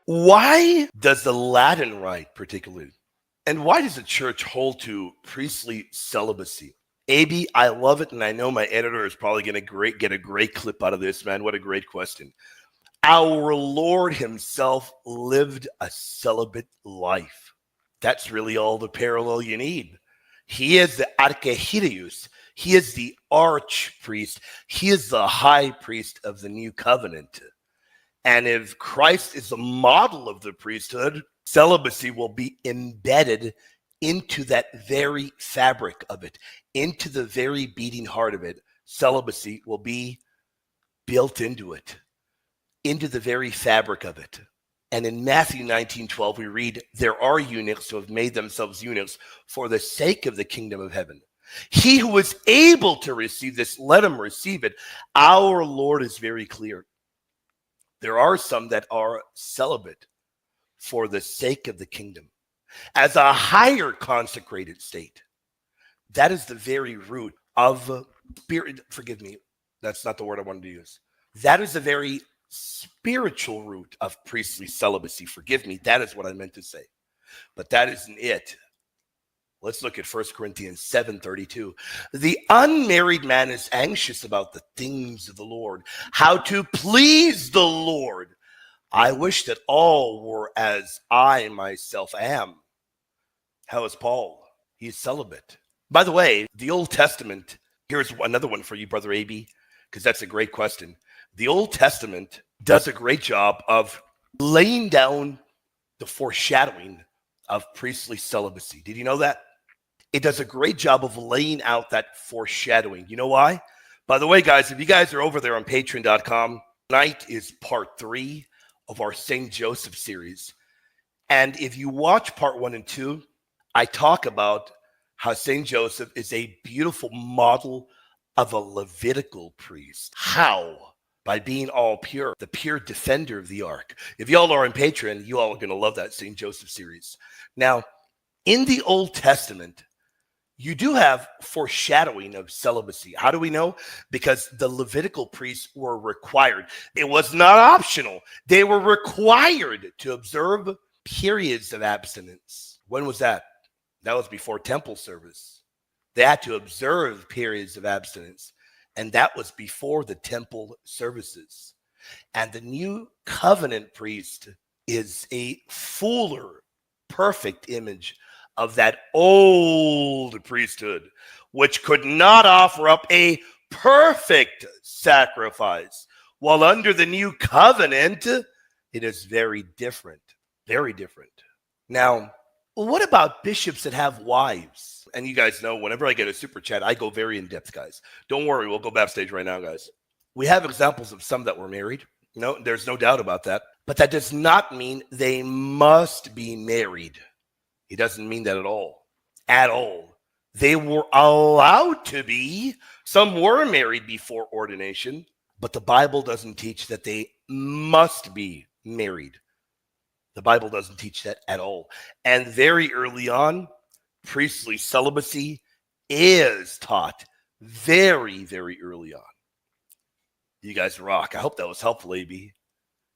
Why does the Latin Rite particularly, and why does the church hold to priestly celibacy? AB, I love it, and I know my editor is probably going to get a great clip out of this, man. What a great question. Our Lord himself lived a celibate life. That's really all the parallel you need. He is the archehirius. He is the archpriest. He is the high priest of the new covenant. And if Christ is the model of the priesthood, celibacy will be embedded into that very fabric of it, into the very beating heart of it. Celibacy will be built into it, into the very fabric of it. And in Matthew 19:12, we read, there are eunuchs who have made themselves eunuchs for the sake of the kingdom of heaven. He who is able to receive this, let him receive it. Our Lord is very clear. There are some that are celibate for the sake of the kingdom as a higher consecrated state. That is the very root of spirit. Forgive me, that's not the word I wanted to use. That is the very spiritual root of priestly celibacy. Forgive me, that is what I meant to say. But that isn't it. Let's look at 1 Corinthians 7:32. The unmarried man is anxious about the things of the Lord, how to please the Lord. I wish that all were as I myself am. How is Paul? He's celibate. By the way, the Old Testament, here's another one for you, Brother AB, because that's a great question. The Old Testament does a great job of laying down the foreshadowing of priestly celibacy. Did you know that? It does a great job of laying out that foreshadowing. You know why? By the way, guys, if you guys are over there on patreon.com, tonight is part 3 of our St. Joseph series. And if you watch part 1 and 2, I talk about how St. Joseph is a beautiful model of a Levitical priest. How? By being all pure, the pure defender of the ark. If y'all are on Patreon, you all are going to love that St. Joseph series. Now, in the Old Testament, you do have foreshadowing of celibacy. How do we know? Because the Levitical priests were required. It was not optional. They were required to observe periods of abstinence. When was that? That was before temple service. They had to observe periods of abstinence. And that was before the temple services. And the new covenant priest is a fuller, perfect image of that old priesthood, which could not offer up a perfect sacrifice. While under the new covenant, it is very different, very different. Now, what about bishops that have wives? And you guys know, whenever I get a super chat, I go very in depth, guys. Don't worry, we'll go backstage right now, guys. We have examples of some that were married. No, there's no doubt about that. But that does not mean they must be married. It doesn't mean that at all. At all. They were allowed to be. Some were married before ordination, but the Bible doesn't teach that they must be married. The Bible doesn't teach that at all. And very early on, priestly celibacy is taught very, very early on. You guys rock. I hope that was helpful, AB.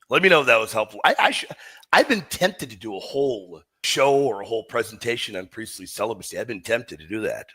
Let me know if that was helpful. I've been tempted to do a whole show or a whole presentation on priestly celibacy. I've been tempted to do that.